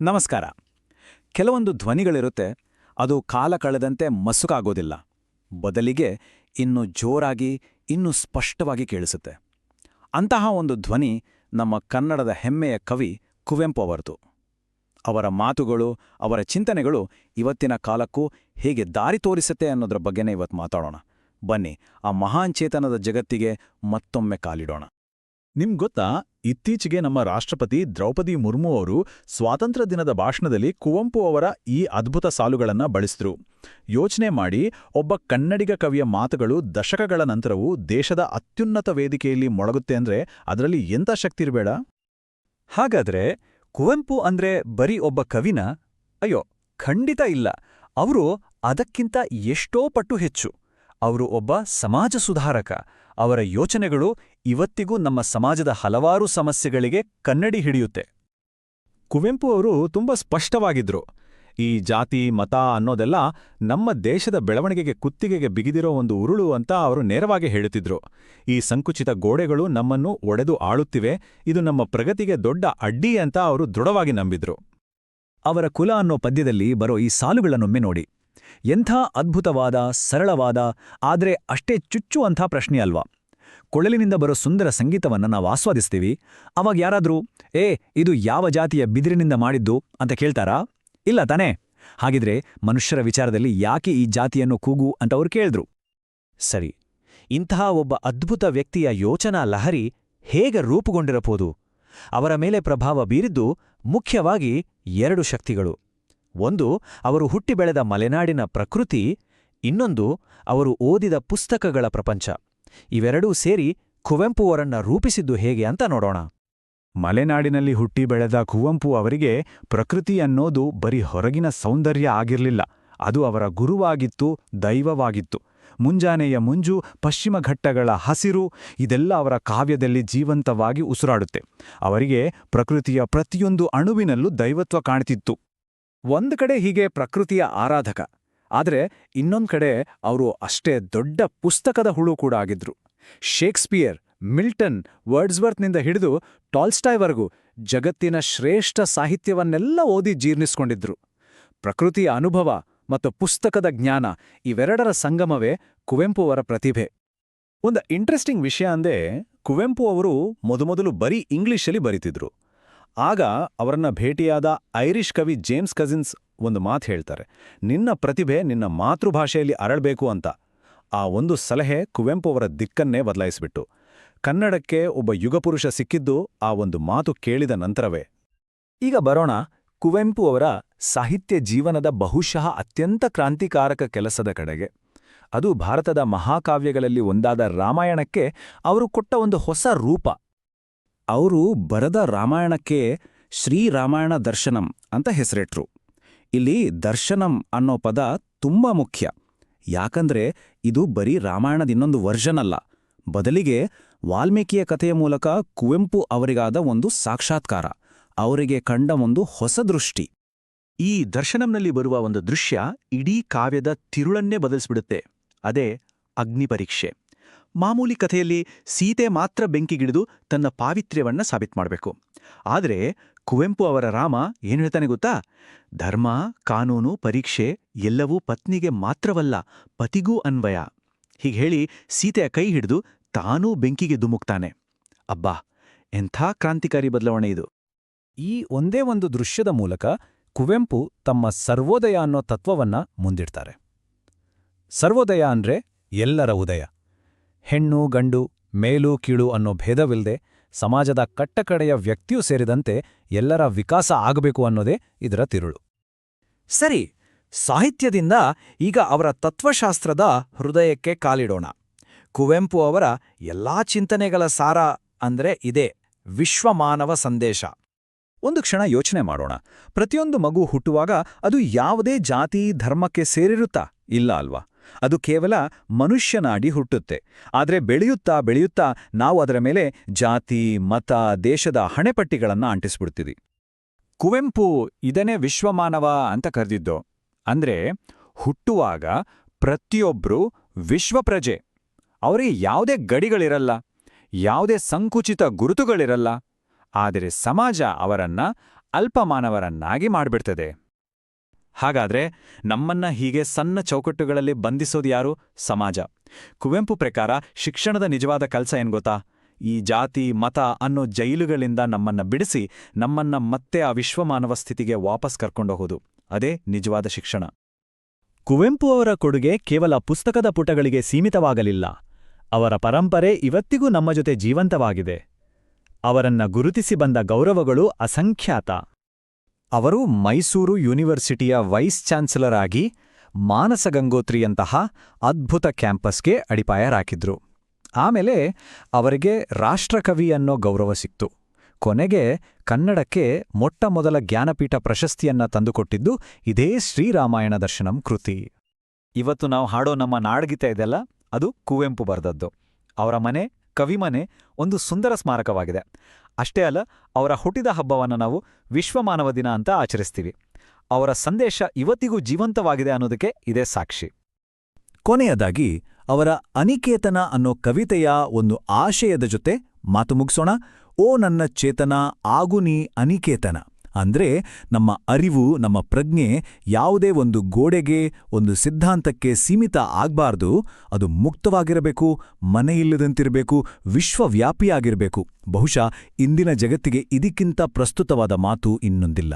ನಮಸ್ಕಾರ. ಕೆಲವೊಂದು ಧ್ವನಿಗಳಿರುತ್ತೆ, ಅದು ಕಾಲ ಕಳೆದಂತೆ ಮಸುಕಾಗೋದಿಲ್ಲ. ಬದಲಿಗೆ ಇನ್ನು ಜೋರಾಗಿ, ಇನ್ನೂ ಸ್ಪಷ್ಟವಾಗಿ ಕೇಳಿಸುತ್ತೆ. ಅಂತಹ ಒಂದು ಧ್ವನಿ ನಮ್ಮ ಕನ್ನಡದ ಹೆಮ್ಮೆಯ ಕವಿ ಕುವೆಂಪು ಅವರದು. ಅವರ ಮಾತುಗಳು, ಅವರ ಚಿಂತನೆಗಳು ಇವತ್ತಿನ ಕಾಲಕ್ಕೂ ಹೇಗೆ ದಾರಿ ತೋರಿಸುತ್ತೆ ಅನ್ನೋದ್ರ ಬಗ್ಗೆನೇ ಇವತ್ತು ಮಾತಾಡೋಣ. ಬನ್ನಿ, ಆ ಮಹಾನ್ ಚೇತನದ ಜಗತ್ತಿಗೆ ಮತ್ತೊಮ್ಮೆ ಕಾಲಿಡೋಣ. ನಿಮ್ಗೊತ್ತಾ, ಇತ್ತೀಚೆಗೆ ನಮ್ಮ ರಾಷ್ಟ್ರಪತಿ ದ್ರೌಪದಿ ಮುರ್ಮು ಅವರು ಸ್ವಾತಂತ್ರ್ಯ ದಿನದ ಭಾಷಣದಲ್ಲಿ ಕುವೆಂಪು ಅವರ ಈ ಅದ್ಭುತ ಸಾಲುಗಳನ್ನ ಬಳಸಿದ್ರು. ಯೋಚನೆ ಮಾಡಿ, ಒಬ್ಬ ಕನ್ನಡಿಗ ಕವಿಯ ಮಾತುಗಳು ದಶಕಗಳ ನಂತರವೂ ದೇಶದ ಅತ್ಯುನ್ನತ ವೇದಿಕೆಯಲ್ಲಿ ಮೊಳಗುತ್ತೆ ಅಂದ್ರೆ ಅದರಲ್ಲಿ ಎಂಥ ಶಕ್ತಿ ಇರಬೇಡ. ಹಾಗಾದ್ರೆ ಕುವೆಂಪು ಅಂದ್ರೆ ಬರೀ ಒಬ್ಬ ಕವಿನ? ಅಯ್ಯೋ, ಖಂಡಿತ ಇಲ್ಲ. ಅವರು ಅದಕ್ಕಿಂತ ಎಷ್ಟೋ ಪಟ್ಟು ಹೆಚ್ಚು. ಅವರು ಒಬ್ಬ ಸಮಾಜ ಸುಧಾರಕ. ಅವರ ಯೋಚನೆಗಳು ಇವತ್ತಿಗೂ ನಮ್ಮ ಸಮಾಜದ ಹಲವಾರು ಸಮಸ್ಯೆಗಳಿಗೆ ಕನ್ನಡಿ ಹಿಡಿಯುತ್ತೆ. ಕುವೆಂಪು ಅವರು ತುಂಬಾ ಸ್ಪಷ್ಟವಾಗಿದ್ರು. ಈ ಜಾತಿ, ಮತ ಅನ್ನೋದೆಲ್ಲ ನಮ್ಮ ದೇಶದ ಬೆಳವಣಿಗೆಗೆ ಕುತ್ತಿಗೆಗೆ ಬಿಗಿದಿರೋ ಒಂದು ಉರುಳು ಅಂತ ಅವರು ನೇರವಾಗಿ ಹೇಳುತ್ತಿದ್ರು. ಈ ಸಂಕುಚಿತ ಗೋಡೆಗಳು ನಮ್ಮನ್ನು ಒಡೆದು ಆಳುತ್ತಿವೆ, ಇದು ನಮ್ಮ ಪ್ರಗತಿಗೆ ದೊಡ್ಡ ಅಡ್ಡಿ ಅಂತ ಅವರು ದೃಢವಾಗಿ ನಂಬಿದ್ರು. ಅವರ ಕುಲ ಅನ್ನೋ ಪದ್ಯದಲ್ಲಿ ಬರೋ ಈ ಸಾಲುಗಳನ್ನೊಮ್ಮೆ ನೋಡಿ. ಎಂಥ ಅದ್ಭುತವಾದ, ಸರಳವಾದ, ಆದ್ರೆ ಅಷ್ಟೇ ಚುಚ್ಚುವಂಥ ಪ್ರಶ್ನೆ ಅಲ್ವಾ? ಕೊಳಲಿನಿಂದ ಬರೋ ಸುಂದರ ಸಂಗೀತವನ್ನ ನಾವು ಆಸ್ವಾದಿಸ್ತೀವಿ. ಅವಾಗ ಯಾರಾದ್ರೂ ಇದು ಯಾವ ಜಾತಿಯ ಬಿದಿರಿನಿಂದ ಮಾಡಿದ್ದು ಅಂತ ಕೇಳ್ತಾರಾ? ಇಲ್ಲ ತಾನೇ? ಹಾಗಿದ್ರೆ ಮನುಷ್ಯರ ವಿಚಾರದಲ್ಲಿ ಯಾಕೆ ಈ ಜಾತಿಯನ್ನು ಕೂಗು ಅಂತ ಅವ್ರು ಕೇಳಿದ್ರು. ಸರಿ, ಇಂತಹ ಒಬ್ಬ ಅದ್ಭುತ ವ್ಯಕ್ತಿಯ ಯೋಚನಾ ಲಹರಿ ಹೇಗೆ ರೂಪುಗೊಂಡಿರಬಹುದು? ಅವರ ಮೇಲೆ ಪ್ರಭಾವ ಬೀರಿದ್ದು ಮುಖ್ಯವಾಗಿ ಎರಡು ಶಕ್ತಿಗಳು. ಒಂದು, ಅವರು ಹುಟ್ಟಿ ಬೆಳೆದ ಮಲೆನಾಡಿನ ಪ್ರಕೃತಿ. ಇನ್ನೊಂದು, ಅವರು ಓದಿದ ಪುಸ್ತಕಗಳ ಪ್ರಪಂಚ. ಇವೆರಡೂ ಸೇರಿ ಕುವೆಂಪುವರನ್ನ ರೂಪಿಸಿದ್ದು ಹೇಗೆ ಅಂತ ನೋಡೋಣ. ಮಲೆನಾಡಿನಲ್ಲಿ ಹುಟ್ಟಿ ಬೆಳೆದ ಕುವೆಂಪು ಅವರಿಗೆ ಪ್ರಕೃತಿ ಅನ್ನೋದು ಬರೀ ಹೊರಗಿನ ಸೌಂದರ್ಯ ಆಗಿರ್ಲಿಲ್ಲ, ಅದು ಅವರ ಗುರುವಾಗಿತ್ತು, ದೈವವಾಗಿತ್ತು. ಮುಂಜಾನೆಯ ಮುಂಜು, ಪಶ್ಚಿಮ ಘಟ್ಟಗಳ ಹಸಿರು, ಇದೆಲ್ಲ ಅವರ ಕಾವ್ಯದಲ್ಲಿ ಜೀವಂತವಾಗಿ ಉಸಿರಾಡುತ್ತೆ. ಅವರಿಗೆ ಪ್ರಕೃತಿಯ ಪ್ರತಿಯೊಂದು ಅಣುವಿನಲ್ಲೂ ದೈವತ್ವ ಕಾಣ್ತಿತ್ತು. ಒಂದು ಕಡೆ ಹೀಗೆ ಪ್ರಕೃತಿಯ ಆರಾಧಕ, ಆದರೆ ಇನ್ನೊಂದು ಕಡೆ ಅವರು ಅಷ್ಟೇ ದೊಡ್ಡ ಪುಸ್ತಕದ ಹುಳು ಕೂಡ ಆಗಿದ್ರು. ಶೇಕ್ಸ್ಪಿಯರ್, ಮಿಲ್ಟನ್, ವರ್ಡ್ಸ್ವರ್ತ್ನಿಂದ ಹಿಡಿದು ಟಾಲ್ಸ್ಟಾಯ್ವರೆಗೂ ಜಗತ್ತಿನ ಶ್ರೇಷ್ಠ ಸಾಹಿತ್ಯವನ್ನೆಲ್ಲ ಓದಿ ಜೀರ್ಣಿಸ್ಕೊಂಡಿದ್ರು. ಪ್ರಕೃತಿಯ ಅನುಭವ ಮತ್ತು ಪುಸ್ತಕದ ಜ್ಞಾನ, ಇವೆರಡರ ಸಂಗಮವೇ ಕುವೆಂಪು ಅವರ ಪ್ರತಿಭೆ. ಒಂದು ಇಂಟ್ರೆಸ್ಟಿಂಗ್ ವಿಷಯ ಅಂದ್ರೆ, ಕುವೆಂಪು ಅವರು ಮೊದಮೊದಲು ಬರೀ ಇಂಗ್ಲಿಷಲ್ಲಿ ಬರೀತಿದ್ರು. ಆಗ ಅವರನ್ನ ಭೇಟಿಯಾದ ಐರಿಷ್ ಕವಿ ಜೇಮ್ಸ್ ಕಜಿನ್ಸ್ ಒಂದು ಮಾತು ಹೇಳ್ತಾರೆ, ನಿನ್ನ ಪ್ರತಿಭೆ ನಿನ್ನ ಮಾತೃಭಾಷೆಯಲ್ಲಿ ಅರಳಬೇಕು ಅಂತ. ಆ ಒಂದು ಸಲಹೆ ಕುವೆಂಪು ಅವರ ದಿಕ್ಕನ್ನೇ ಬದಲಾಯಿಸಿಬಿಟ್ಟು. ಕನ್ನಡಕ್ಕೆ ಒಬ್ಬ ಯುಗಪುರುಷ ಸಿಕ್ಕಿದ್ದು ಆ ಒಂದು ಮಾತು ಕೇಳಿದ ನಂತರವೇ. ಈಗ ಬರೋಣ ಕುವೆಂಪು ಅವರ ಸಾಹಿತ್ಯ ಜೀವನದ ಬಹುಶಃ ಅತ್ಯಂತ ಕ್ರಾಂತಿಕಾರಕ ಕೆಲಸದ ಕಡೆಗೆ. ಅದು ಭಾರತದ ಮಹಾಕಾವ್ಯಗಳಲ್ಲಿ ಒಂದಾದ ರಾಮಾಯಣಕ್ಕೆ ಅವರು ಕೊಟ್ಟ ಒಂದು ಹೊಸ ರೂಪ. ಅವರು ಬರೆದ ರಾಮಾಯಣಕ್ಕೆ ಶ್ರೀರಾಮಾಯಣ ದರ್ಶನಂ ಅಂತ ಹೆಸರಿಟ್ರು. ಇಲ್ಲಿ ದರ್ಶನಂ ಅನ್ನೋ ಪದ ತುಂಬಾ ಮುಖ್ಯ. ಯಾಕಂದ್ರೆ ಇದು ಬರೀ ರಾಮಾಯಣದ ಇನ್ನೊಂದು ವರ್ಷನ್ ಅಲ್ಲ, ಬದಲಿಗೆ ವಾಲ್ಮೀಕಿಯ ಕಥೆಯ ಮೂಲಕ ಕುವೆಂಪು ಅವರಿಗಾದ ಒಂದು ಸಾಕ್ಷಾತ್ಕಾರ, ಅವರಿಗೆ ಕಂಡ ಒಂದು ಹೊಸ ದೃಷ್ಟಿ. ಈ ದರ್ಶನಂನಲ್ಲಿ ಬರುವ ಒಂದು ದೃಶ್ಯ ಇಡೀ ಕಾವ್ಯದ ತಿರುಳನ್ನೇ ಬದಲಿಸ್ಬಿಡುತ್ತೆ. ಅದೇ ಅಗ್ನಿಪರೀಕ್ಷೆ. ಮಾಮೂಲಿ ಕಥೆಯಲ್ಲಿ ಸೀತೆ ಮಾತ್ರ ಬೆಂಕಿಗಿಡಿದು ತನ್ನ ಪಾವಿತ್ರ್ಯವನ್ನ ಸಾಬೀತು ಮಾಡಬೇಕು. ಆದರೆ ಕುವೆಂಪು ಅವರ ರಾಮ ಏನು ಹೇಳ್ತಾನೆ ಗೊತ್ತಾ? ಧರ್ಮ, ಕಾನೂನು, ಪರೀಕ್ಷೆ ಎಲ್ಲವೂ ಪತ್ನಿಗೆ ಮಾತ್ರವಲ್ಲ, ಪತಿಗೂ ಅನ್ವಯ. ಹೀಗೆ ಹೇಳಿ ಸೀತೆಯ ಕೈ ಹಿಡಿದು ತಾನೂ ಬೆಂಕಿಗೆ ಧುಮುಕ್ತಾನೆ. ಅಬ್ಬಾ, ಎಂಥ ಕ್ರಾಂತಿಕಾರಿ ಬದಲಾವಣೆ ಇದು! ಈ ಒಂದೇ ಒಂದು ದೃಶ್ಯದ ಮೂಲಕ ಕುವೆಂಪು ತಮ್ಮ ಸರ್ವೋದಯ ಅನ್ನೋ ತತ್ವವನ್ನ ಮುಂದಿಡ್ತಾರೆ. ಸರ್ವೋದಯ ಅಂದ್ರೆ ಎಲ್ಲರ ಉದಯ. ಹೆಣ್ಣು ಗಂಡು, ಮೇಲು ಕೀಳು ಅನ್ನೋ ಭೇದವಿಲ್ಲದೆ ಸಮಾಜದ ಕಟ್ಟಕಡೆಯ ವ್ಯಕ್ತಿಯೂ ಸೇರಿದಂತೆ ಎಲ್ಲರ ವಿಕಾಸ ಆಗಬೇಕು ಅನ್ನೋದೇ ಇದರ ತಿರುಳು. ಸರಿ, ಸಾಹಿತ್ಯದಿಂದ ಈಗ ಅವರ ತತ್ವಶಾಸ್ತ್ರದ ಹೃದಯಕ್ಕೆ ಕಾಲಿಡೋಣ. ಕುವೆಂಪು ಅವರ ಎಲ್ಲಾ ಚಿಂತನೆಗಳ ಸಾರ ಅಂದ್ರೆ ಇದೇ, ವಿಶ್ವಮಾನವ ಸಂದೇಶ. ಒಂದು ಕ್ಷಣ ಯೋಚನೆ ಮಾಡೋಣ. ಪ್ರತಿಯೊಂದು ಮಗು ಹುಟ್ಟುವಾಗ ಅದು ಯಾವುದೇ ಜಾತಿ, ಧರ್ಮಕ್ಕೆ ಸೇರಿರುತ್ತಾ? ಇಲ್ಲ ಅಲ್ವಾ? ಅದು ಕೇವಲ ಮನುಷ್ಯನಾಡಿ ಹುಟ್ಟುತ್ತೆ. ಆದರೆ ಬೆಳೆಯುತ್ತಾ ಬೆಳೆಯುತ್ತಾ ನಾವು ಅದರ ಮೇಲೆ ಜಾತಿ, ಮತ, ದೇಶದ ಹಣೆಪಟ್ಟಿಗಳನ್ನ ಅಂಟಿಸ್ಬಿಡ್ತೀವಿ. ಕುವೆಂಪು ಇದನ್ನೇ ವಿಶ್ವಮಾನವ ಅಂತ ಕರೆದಿದ್ದು. ಅಂದ್ರೆ ಹುಟ್ಟುವಾಗ ಪ್ರತಿಯೊಬ್ಬರೂ ವಿಶ್ವಪ್ರಜೆ. ಅವರಿಗೆ ಯಾವುದೇ ಗಡಿಗಳಿರಲ್ಲ, ಯಾವುದೇ ಸಂಕುಚಿತ ಗುರುತುಗಳಿರಲ್ಲ. ಆದರೆ ಸಮಾಜ ಅವರನ್ನ ಅಲ್ಪಮಾನವರನ್ನಾಗಿ ಮಾಡ್ಬಿಡ್ತದೆ. ಹಾಗಾದ್ರೆ ನಮ್ಮನ್ನ ಹೀಗೆ ಸಣ್ಣ ಚೌಕಟ್ಟುಗಳಲ್ಲಿ ಬಂಧಿಸೋದು ಯಾರು? ಸಮಾಜ. ಕುವೆಂಪು ಪ್ರಕಾರ ಶಿಕ್ಷಣದ ನಿಜವಾದ ಕೆಲಸ ಏನ್ ಗೊತ್ತಾ? ಈ ಜಾತಿ ಮತ ಅನ್ನೋ ಜೈಲುಗಳಿಂದ ನಮ್ಮನ್ನ ಬಿಡಿಸಿ ನಮ್ಮನ್ನ ಮತ್ತೆ ಆ ವಿಶ್ವಮಾನವ ಸ್ಥಿತಿಗೆ ವಾಪಸ್ ಕರ್ಕೊಂಡೋಗೋದು. ಅದೇ ನಿಜವಾದ ಶಿಕ್ಷಣ. ಕುವೆಂಪು ಅವರ ಕೊಡುಗೆ ಕೇವಲ ಪುಸ್ತಕದ ಪುಟಗಳಿಗೆ ಸೀಮಿತವಾಗಲಿಲ್ಲ. ಅವರ ಪರಂಪರೆ ಇವತ್ತಿಗೂ ನಮ್ಮ ಜೊತೆ ಜೀವಂತವಾಗಿದೆ. ಅವರನ್ನ ಗುರುತಿಸಿ ಬಂದ ಗೌರವಗಳು ಅಸಂಖ್ಯಾತ. ಅವರು ಮೈಸೂರು ಯೂನಿವರ್ಸಿಟಿಯ ವೈಸ್ ಚಾನ್ಸಲರ್ ಆಗಿ ಮಾನಸ ಗಂಗೋತ್ರಿಯಂತಹ ಅದ್ಭುತ ಕ್ಯಾಂಪಸ್ಗೆ ಅಡಿಪಾಯ ಹಾಕಿದ್ರು. ಆಮೇಲೆ ಅವರಿಗೆ ರಾಷ್ಟ್ರಕವಿ ಅನ್ನೋ ಗೌರವ ಸಿಕ್ತು. ಕೊನೆಗೆ ಕನ್ನಡಕ್ಕೆ ಮೊಟ್ಟಮೊದಲ ಜ್ಞಾನಪೀಠ ಪ್ರಶಸ್ತಿಯನ್ನ ತಂದುಕೊಟ್ಟಿದ್ದು ಇದೇ ಶ್ರೀರಾಮಾಯಣ ದರ್ಶನಂ ಕೃತಿ. ಇವತ್ತು ನಾವು ಹಾಡೋ ನಮ್ಮ ನಾಡಗೀತೆ ಇದೆಲ್ಲ ಅದು ಕುವೆಂಪು ಬರೆದದ್ದು. ಅವರ ಮನೆ, ಕವಿಮನೆ ಒಂದು ಸುಂದರ ಸ್ಮಾರಕವಾಗಿದೆ. ಅಷ್ಟೇ ಅಲ್ಲ, ಅವರ ಹುಟ್ಟಿದ ಹಬ್ಬವನ್ನು ನಾವು ವಿಶ್ವಮಾನವ ದಿನ ಅಂತ ಆಚರಿಸ್ತೀವಿ. ಅವರ ಸಂದೇಶ ಇವತ್ತಿಗೂ ಜೀವಂತವಾಗಿದೆ ಅನ್ನೋದಕ್ಕೆ ಇದೇ ಸಾಕ್ಷಿ. ಕೊನೆಯದಾಗಿ ಅವರ ಅನಿಕೇತನ ಅನ್ನೋ ಕವಿತೆಯ ಒಂದು ಆಶಯದ ಜೊತೆ ಮಾತು ಮುಗಿಸೋಣ. ಓ ನನ್ನ ಚೇತನ ಆಗು ನೀ ಅನಿಕೇತನ. ಅಂದ್ರೆ ನಮ್ಮ ಅರಿವು, ನಮ್ಮ ಪ್ರಜ್ಞೆ ಯಾವುದೇ ಒಂದು ಗೋಡೆಗೆ, ಒಂದು ಸಿದ್ಧಾಂತಕ್ಕೆ ಸೀಮಿತ ಆಗ್ಬಾರ್ದು. ಅದು ಮುಕ್ತವಾಗಿರಬೇಕು, ಮನೆಯಿಲ್ಲದಂತಿರಬೇಕು, ವಿಶ್ವವ್ಯಾಪಿಯಾಗಿರಬೇಕು. ಬಹುಶಃ ಇಂದಿನ ಜಗತ್ತಿಗೆ ಇದಕ್ಕಿಂತ ಪ್ರಸ್ತುತವಾದ ಮಾತು ಇನ್ನೊಂದಿಲ್ಲ.